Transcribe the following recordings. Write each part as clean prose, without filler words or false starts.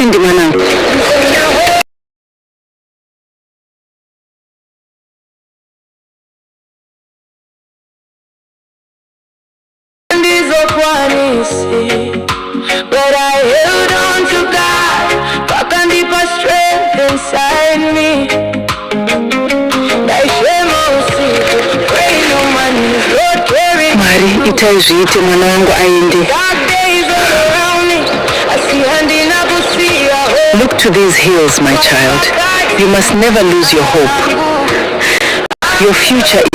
Cindy mwanangu. But I held on to God, fuck and deeper strength inside me. Mari, itaizviite mwana wangu aende. Look to these hills, my child. You must never lose your hope. Your future is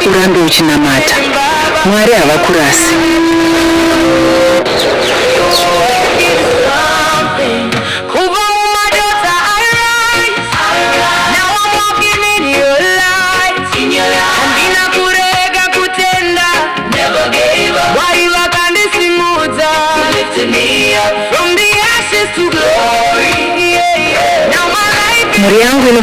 urambe uchinamata. Mwari havakurasi. Muri yangu ino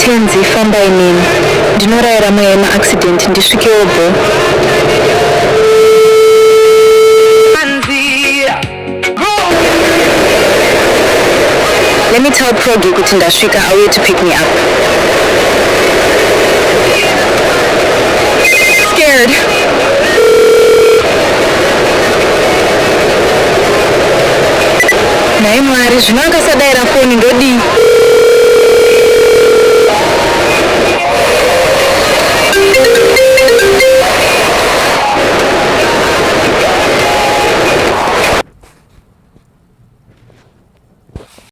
Tenzi famba inini. Ndinorayira mweema accident ndisvike obo. Let me tell Progi kuti ndasvika auye to pick me up. Scared. Naye Mwari zvino akasadaira foni ndodii.